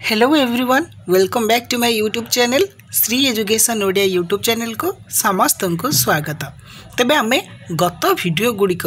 Hello everyone, welcome back to my YouTube channel Shri education Odia YouTube channel को समस्त को स्वागत। तेबे आमे गत वीडियो गुड़िक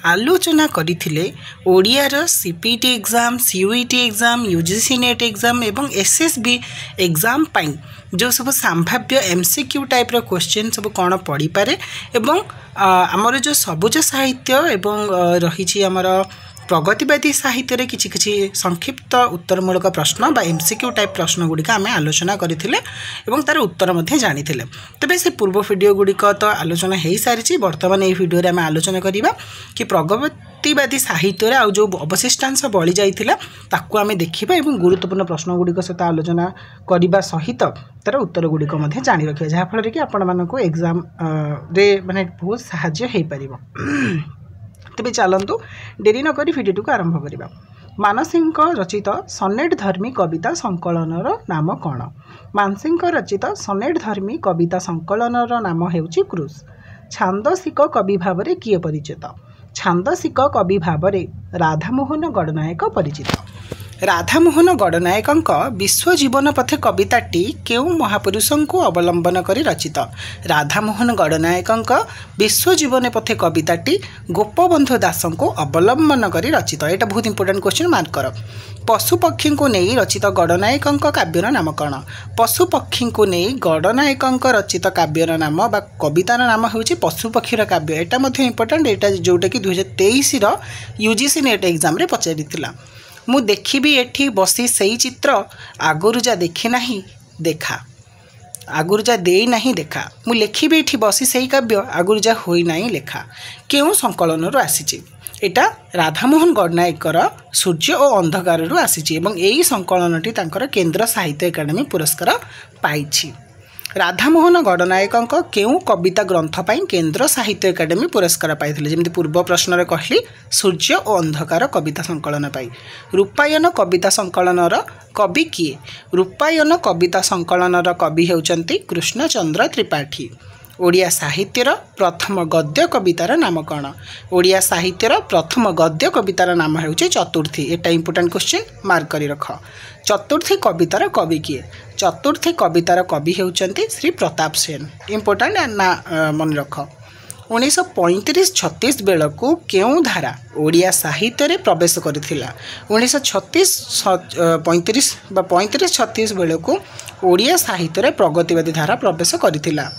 आलोचना करथिले Odiyar CPT exam, CUET exam, UGC net exam एवं एसएसबी एग्जाम पाई जो सब संभाव्य एमसीक्यू टाइप रो क्वेश्चन सब कौन पड़ी पारे एवं आमर जो सबुज साहित्य एवं रही आमर प्रगतिवादी साहित्य किछि किछि संक्षिप्त उत्तरमूलक प्रश्न बा एमसीक्यू टाइप प्रश्न गुड़िक आम आलोचना करथिले एवं तार उत्तर मध्य जानिथिले। तबे से पूर्व वीडियो गुड़िक तो आलोचना हो सारी। वर्तमान ये वीडियो रे आम आलोचना करिबा कि प्रगतिवादी साहित्य आउ जो अवशिष्टांश बळी जाइथिला ताकू आम देखिबा एवं गुरुत्वपूर्ण प्रश्न गुड़िक सहित आलोचना करबा सहित तार उत्तर गुड़िक मध्य जानि रखिबा, जहा फल कि आपण मानको एग्जाम रे माने बहुत सहाय्य हेइ परिबो। तेबे चलतु डेरी नक भिडियो को आरंभ करवा। मानसिंह रचित सनेट धर्मी कविता संकलनर नाम कौन? मानसिंह रचित सनेट धर्मी कविता संकलनर नाम हेउची क्रूस। छांदसिक कवि भाव में किए परिचित? छांदसिक कवि भाव में राधामोहन गणनायक परिचित। राधामोहन गणनायक विश्व जीवन पथे कविताटी केउ महापुरुषों को अवलंबन कर रचित? राधामोहन गणनायक विश्व जीवन पथे कविताटी गोपबंधु दास को अवलंबन कर रचित। यहाँ बहुत इंपोर्टेंट क्वेश्चन मार्क कर। पशुपक्षी को नहीं रचित गणनायक काव्यर नाम कौन? पशुपक्षी को नहीं गणनायक रचित काव्यर नाम बा कवितार नाम हूँ पशुपक्षीर काव्य। यहाँ इंपोर्टेंट, यहाँ जोटा कि 2023 यूजीसी नेट एग्जाम रे पचारिथिला। मु देखी एठी बसी सही चित्र आगुरु जा देखी नहीं देखा, आगुरु जा दे नहीं देखा। मु लिखी एठी बसी सही काव्य आगुरु जा होई नहीं लेखा। केउ संकलन रु आसीची? एटा राधामोहन गणनायकर सूर्य और अंधकार रु आसीची एवं एई संकलनटी तांकर केंद्र साहित्य एकाडेमी पुरस्कार पाइछि। राधामोहन गणनायक केउ कविता ग्रंथ पाई केंद्र साहित्य एकाडेमी पुरस्कार पाइथिले? जेमति पूर्व प्रश्न रे कहली सूर्य और अंधकार कविता संकलन पाई। रूपायन कविता संकलनर कवि किए? रूपायन कविता संकलनर कवि हेउचंती कृष्णचंद्र त्रिपाठी। ओडिया साहित्यर प्रथम गद्य कवितार नाम कौन? ओडिया साहित्यर प्रथम गद्य कवितार नाम हेउची चतुर्थी। एटा इंपोर्टेंट क्वेश्चन मार्क करी रख। चतुर्थी कवितार कवि किए? चतुर्थी कवितार कवि हेउचंती श्री प्रताप सेन। इंपोर्टेंट ना मन रख। 1935-36 बेलू केउ धारा ओडिया साहित्य रे प्रवेश करथिला? 1935-36 बेलू ओडिया साहित्य रे प्रगतिवादी धारा प्रवेश करथिला।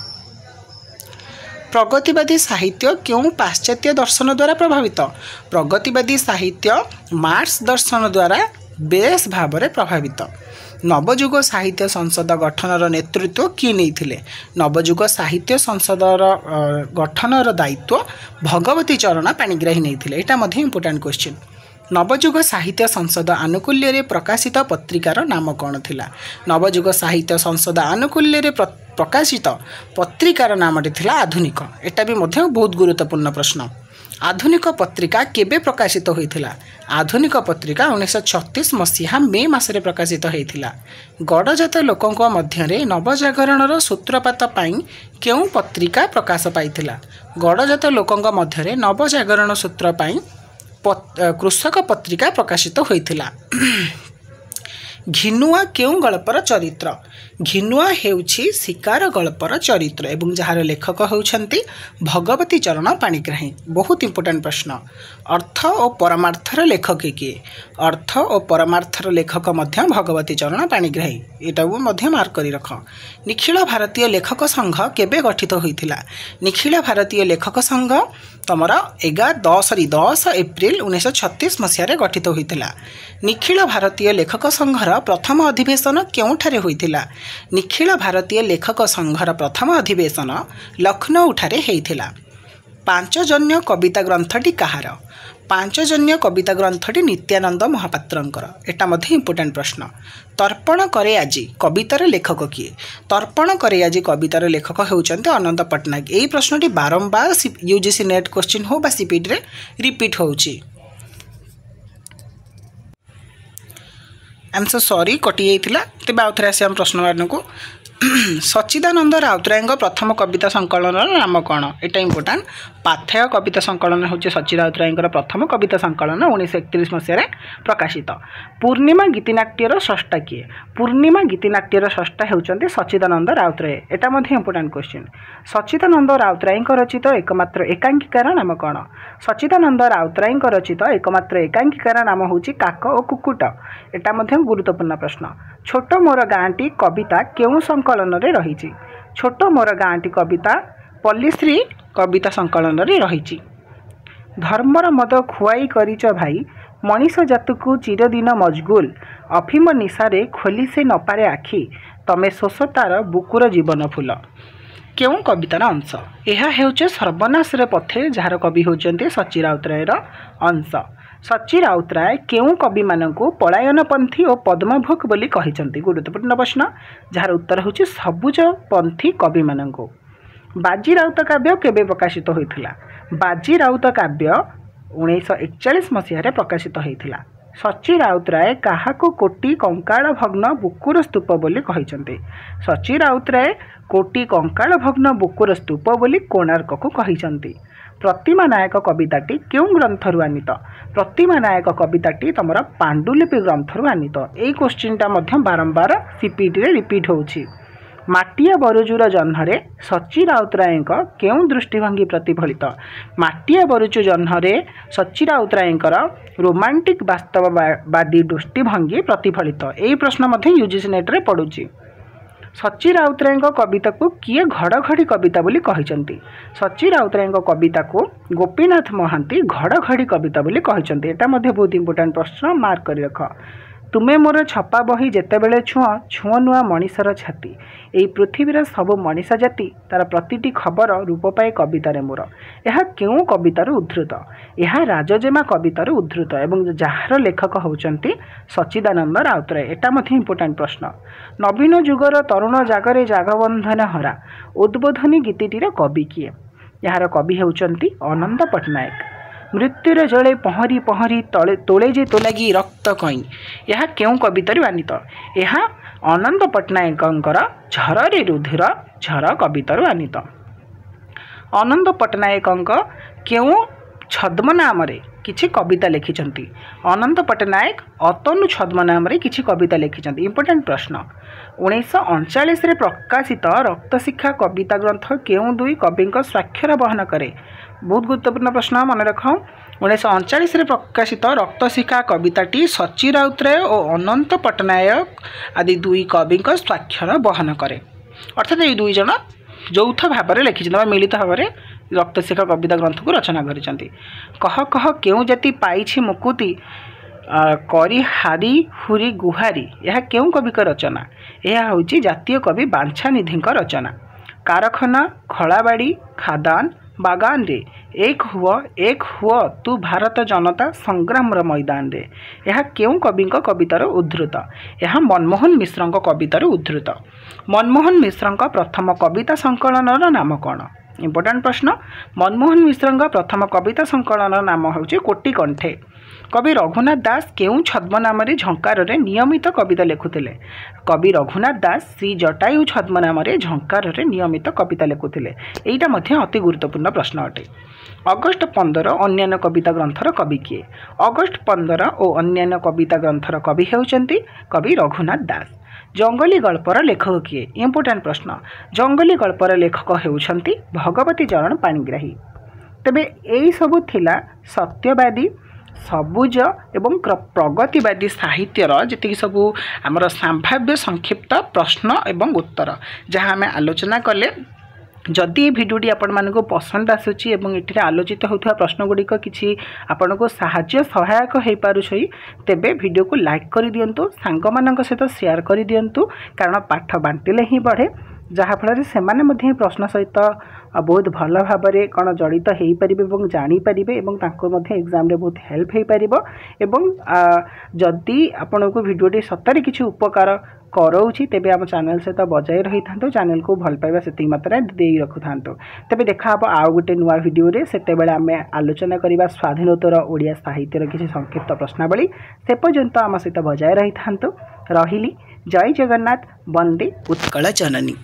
प्रगतिवादी साहित्य क्यों पाश्चात्य दर्शन द्वारा प्रभावित? प्रगतिवादी साहित्य मार्क्स दर्शन द्वारा बेस भाव में प्रभावित। नवजुग साहित्य संसद गठनर नेतृत्व किए नहीं? नवजुग साहित्य संसदर गठनर दायित्व भगवती चरण पाणिग्राही नहीं। यहाँ इंपोर्टेंट क्वेश्चन। नवजुग साहित्य संसद आनुकूल्य रे प्रकाशित पत्रिकार नाम कौन थिला? नवजुग साहित्य संसद आनुकूल्य रे प्रकाशित पत्रिकार नामटी थिला आधुनिक। एटा भी मध्य बहुत गुरुत्वपूर्ण प्रश्न। आधुनिक पत्रिका केबे प्रकाशित होइथिला? आधुनिक पत्रिका 1936 मसीहा मे मासरे प्रकाशित होइथिला। गडजात लोकंक मध्यरे नवजागरणर सूत्रपात पाई केउ पत्रिका प्रकाश पाइथिला? गडजात लोकंक मध्यरे नवजागरण सूत्र पाई कृषक पत्रिका प्रकाशित होइथिला। घिनुआ केउ गल्पर चरित्र? घिनुआ हेउछि शिकार गल्पर चरित्र एवं जार लेखक होउछंती भगवती चरण पाणिग्राही। बहुत इंपोर्टेंट प्रश्न। अर्थ और परमार्थर लेखक किए? अर्थ और परमार्थर लेखक मध्य भगवती चरण पाणिग्राही। एटा मध्य मार्क करी रख। निखिल भारतीय लेखक संघ केबे गठित होइथिला? निखिल भारतीय लेखक संघ तमर 10 एप्रिल 1936 मसीह गठित होइथिला। निखिल भारतीय लेखक संघर प्रथम अधिवेशन केउठारे होइथिला? निखिल भारतीय लेखक संघर प्रथम अधिवेशन लखनऊ ठारे हेइथिला। पांचजन्य कविता ग्रंथटी कहार? पांचजन्य कविता ग्रंथटी नित्यानंद महापात्रंकर। एटा मध्य इंपोर्टेंट प्रश्न। तर्पण करे आजी कवितार लेखक किए? तर्पण करे आजी कवितार लेखक हेउचंती अनंत पट्टनायक। एई प्रश्नटी बारंबार यूजीसी नेट क्वेश्चन हो बा सीपीटी रे रिपीट होउची। आंसर सॉरी कटि जाइथिला। तेबे आउ थरे आसी हम प्रश्न मान को सच्चिदानंद राउतराय प्रथम कविता संकलन नाम कौन एटा इम्पोर्टाट पाथेय कविता संकलन हूँ सच्चि राउतराय प्रथम कविता संकलन 1931 मसीह प्रकाशित। पूर्णिमा गीतिनाट्यर स्रष्टा किए? पूर्णिमा गीतिनाट्यर स्रष्टा होउचंती सच्चिदानंद राउतराय। एटा मध्य इम्पोर्टाट क्वेश्चन। सच्चिदानंद राउतराय रचित एकमात्र एकांकिकार नाम कौन? सच्चिदानंद राउतराय रचित एकमात्र एकांकिकार नाम हूँ काक और कुकुट। एटा मध्य गुरुत्वपूर्ण प्रश्न। छोट मोर गाँटी कविता केउं संकलन रे रही? छोट मोर गाँटी कविता पल्लीश्री कविता संकलन रे रही। धर्मर मद खुआई करिच भाई मनीष जात को चिरदिन मजगुल अफिम निशारे खोली से नपारे आखि तमे शोषतार बुकुर जीवन फूल। केउं कवितार अंश? यह हेउचे सर्वनाश रे पथे जार कवि होउचंती सच्चि राउतरायर अंश। सच्चि राउतराय केउं कवि मानकु पलायनपंथी और पद्मभोग बोली कहिसंती? गुरुत्वपूर्ण प्रश्न जार उत्तर होउची सबुज पंथी कवि मानकु। बाजी राउत काव्य केबे प्रकाशित होइथिला? बाजी राउत काव्य 1941 मसीह प्रकाशित होइथिला। सच्चि राउतराय काहाको कोटी कंकाल भग्न बुकुर स्तूप बोली कहिसंती? सच्चि राउतराय कोटी कंकाल भग्न बुकुर स्तूप बोली कोणार्क को कहिसंती। प्रतिमा नायक कविताटी क्यों ग्रंथरु आनीत? प्रतिमा नायक कविताटी तुम पांडुलिपि ग्रंथरु आनीत। यही क्वेश्चनटा मध्य बारंबार सीपीटी रे रिपीट होउछि। माटिया बरुजुर जह्नरे सच्चि राउतराय केउं दृष्टिभंगी प्रतिफलित? माटिया बरुजु जह्नरे सच्चि राउतराय रोमांटिक वास्तववादी दृष्टिभंगी प्रतिफलित। यही प्रश्न मध्य यूजीसी नेट रे पड़ुछि। सच्चि राउतराय कविता को किए घड़घड़ी कविता बोली कहिसंती? सच्चि राउतराय कविता को गोपीनाथ महांती घड़घड़ी कविता बोली कहिसंती। एटा मध्य बहुत इंपोर्टेंट प्रश्न, मार्क करि रख। तुमे मोर छपा बही जेतेबेले छुआ नुआ मनीषर छाती एई पृथ्वीर सब मनीष जाति तार प्रतिटी खबर रूप पाए कवितार मोर। यह क्यों कवितार उद्धृत? यह राजजेमा कवितार उद्धृत एवं जार लेखक होउचंती सच्चिदानंद राउतराय। एटा मध्य इंपोर्टेंट प्रश्न। नवीन जुगर तरुण जागरे जागबंधन हरा उद्बोधनी गीतिटीर कवि किए? यार कवि होउचंती अनंत पट्टनायक। मृत्युर जले पहरी पहरी तोले जे तोलागी रक्त कई यह क्यों कवितार आनीत? यह अनंत पट्टनायकंकर झर रे रुधिर झर कवितार आनीत। अनंत पट्टनायकंक क्यों छद्म नाम किछि कविता लिखिछंती? अनंत पट्टनायक अतनु छद्म नाम किछि कविता लिखिछंती। इंपोर्टेंट प्रश्न। 1939 रे प्रकाशित रक्तशिखा कविता ग्रंथ केउं दुई कविंक स्वाक्षर बहन करे? बहुत गुरुत्वपूर्ण प्रश्न, मन रख। 1939 रे प्रकाशित रक्तशिखा कविताटी सच्चि राउतराय और अनंत पट्टनायक आदि दुई कविंक स्वाक्षर बहन करे। अर्थात ये दुई जन यौथ भाव में लिखि मिलित भाव में रक्तशिखा कविता ग्रंथ को रचना करिसेंती। कह कह केउं जाति पाइछि मुकुति करी हारी हुरी गुहारी यह केउं कवि का रचना? यह होउछि जातीय कवि बांछानिधि रचना। कारखाना खलाबाड़ी खादान बागान रे एक हुआ तू भारत जनता संग्राम मैदान रे यह केउं कविंक कवितार उद्धृत? यह मनमोहन मिश्रंक कवितार उद्धृत। मनमोहन मिश्रंक प्रथम कविता संकलन नाम कौन? इंपोर्टेंट प्रश्न। मनमोहन मिश्रंक प्रथम कविता संकलन नाम होउछि कोटी कंठे। कवि रघुनाथ दास केउं छद्म नाम झंकार रे नियमित कविता लिखुथिले? कवि रघुनाथ दास श्री जटायु छद्म नाम झंकार रे नियमित कविता लिखुथिले। एइटा मध्य अति गुरुत्वपूर्ण प्रश्न अटे। अगस्ट 15 अन्यान्य कविता ग्रंथर कवि किए? अगस्ट 15 और अन्यान्य कविता ग्रंथर कवि हेउचंती कवि रघुनाथ दास। जंगली गल्पर लेखक किए? इंपोर्टेंट प्रश्न। जंगली गल्पर लेखक हेउचंती भगवती चरण पाणिग्राही। तेबे एई सबु थिला सत्यवादी सबुज एवं प्रगतिवादी साहित्यर जी सबू आमर संभाव्य संक्षिप्त प्रश्न एवं उत्तर जहाँ आम आलोचना कले। जदि भिडियोटी आपण मानक पसंद आसूची एवं एठी आलोचित होता प्रश्न गुड़िक किसी आपण को साहाय्य सहायक हो पारुछई तेबे वीडियो को लाइक कर दियंतु, सांग मानक सहित शेयर कर दियंतु, कारण पाठ बांटिले ही बढ़े जहाँफल से मैंने प्रश्न सहित बहुत भल भाव में कौन जड़ित हो पारे जानीपारे एग्जाम रे बहुत हेल्प हो पार। जदि आपण को भिडियोटी सतरे किसी उपकार कराऊँगी तेबे आम चैनल सहित बजाय रही था, चैनल को भल पाइबा से मात्रा दे रखु था। तेबे देखा आउ गोटे नुआ वीडियो रे सेतेबेले आम आलोचना करबा स्वाधीनोत्तर ओडिया साहित्यर किसी संक्षिप्त प्रश्नावली। से पर्यंत आम सहित बजाय रही था। रहिली। जय जगन्नाथ, वंदे उत्कल जननी।